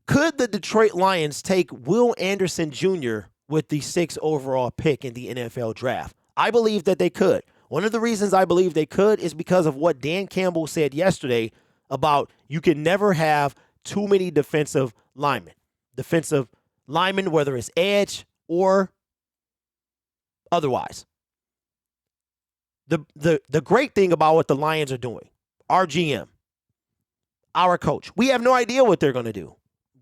Could the Detroit Lions take Will Anderson Jr. with the 6th overall pick in the NFL draft? I believe that they could. One of the reasons I believe they could is because of what Dan Campbell said yesterday about you can never have too many defensive linemen. Defensive linemen, whether it's edge or otherwise. The great thing about what the Lions are doing, our GM, our coach, we have no idea what they're going to do.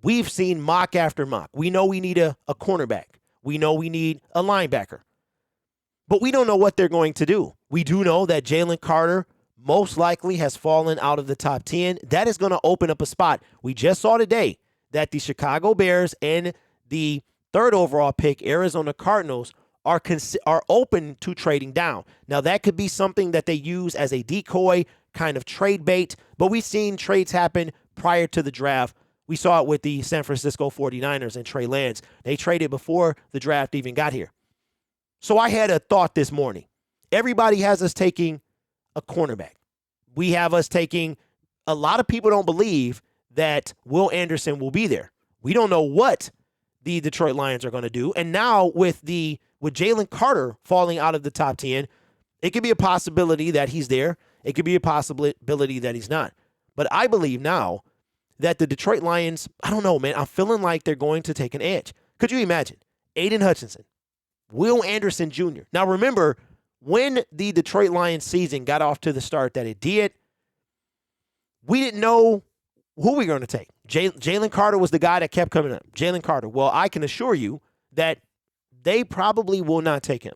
We've seen mock after mock. We know we need a cornerback. We know we need a linebacker. But we don't know what they're going to do. We do know that Jalen Carter most likely has fallen out of the top 10. That is going to open up a spot. We just saw today that the Chicago Bears and the 3rd overall pick, Arizona Cardinals, are open to trading down. Now, that could be something that they use as a decoy, kind of trade bait, but we've seen trades happen prior to the draft. We saw it with the San Francisco 49ers and Trey Lance. They traded before the draft even got here. So I had a thought this morning. Everybody has us taking a cornerback. We have us taking, a lot of people don't believe that Will Anderson will be there. We don't know what the Detroit Lions are going to do. And now with Jalen Carter falling out of the top 10, it could be a possibility that he's there. It could be a possibility that he's not. But I believe now that the Detroit Lions, I don't know, man, I'm feeling like they're going to take an edge. Could you imagine? Aiden Hutchinson, Will Anderson Jr. Now, remember, when the Detroit Lions season got off to the start that it did, we didn't know who we were going to take. Jalen Carter was the guy that kept coming up. Jalen Carter. Well, I can assure you that they probably will not take him.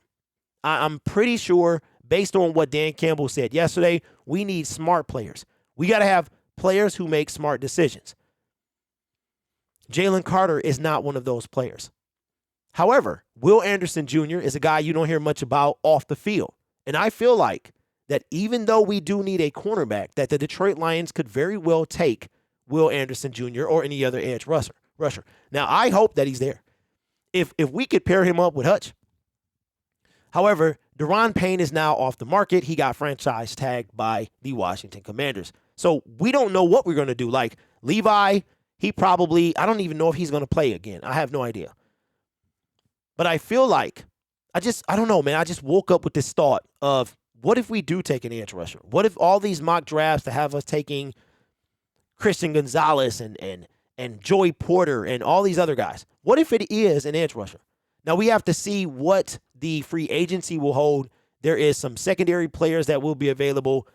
I'm pretty sure, based on what Dan Campbell said yesterday, we need smart players. We got to have players who make smart decisions. Jalen Carter is not one of those players. However, Will Anderson Jr. is a guy you don't hear much about off the field. And I feel like that even though we do need a cornerback, that the Detroit Lions could very well take Will Anderson Jr. or any other edge rusher. Now, I hope that he's there. If we could pair him up with Hutch. However, Deron Payne is now off the market. He got franchise tagged by the Washington Commanders. So we don't know what we're going to do. Like Levi, I don't even know if he's going to play again. I have no idea. But I feel like, I don't know, man. I just woke up with this thought of, what if we do take an edge rusher? What if all these mock drafts to have us taking Christian Gonzalez and Joey Porter and all these other guys, what if it is an edge rusher? Now, we have to see what the free agency will hold. There is some secondary players that will be available.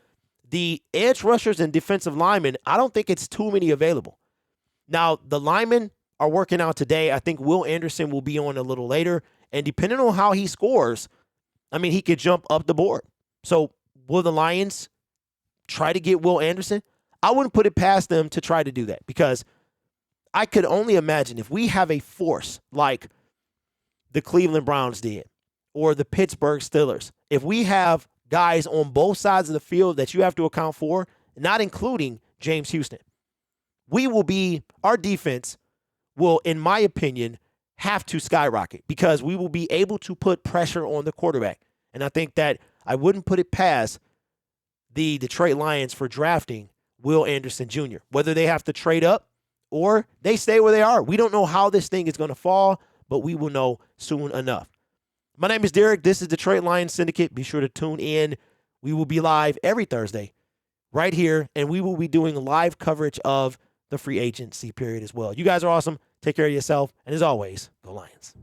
The edge rushers and defensive linemen, I don't think it's too many available. Now, the linemen are working out today. I think Will Anderson will be on a little later. And depending on how he scores, I mean, he could jump up the board. So will the Lions try to get Will Anderson? I wouldn't put it past them to try to do that, because I could only imagine if we have a force like the Cleveland Browns did or the Pittsburgh Steelers, if we have guys on both sides of the field that you have to account for, not including James Houston, our defense will, in my opinion, have to skyrocket, because we will be able to put pressure on the quarterback. And I think that I wouldn't put it past the Detroit Lions for drafting Will Anderson Jr., whether they have to trade up or they stay where they are. We don't know how this thing is going to fall, but we will know soon enough. My name is Derek. This is Detroit Lions Syndicate. Be sure to tune in. We will be live every Thursday right here, and we will be doing live coverage of the free agency period as well. You guys are awesome. Take care of yourself. And as always, go Lions.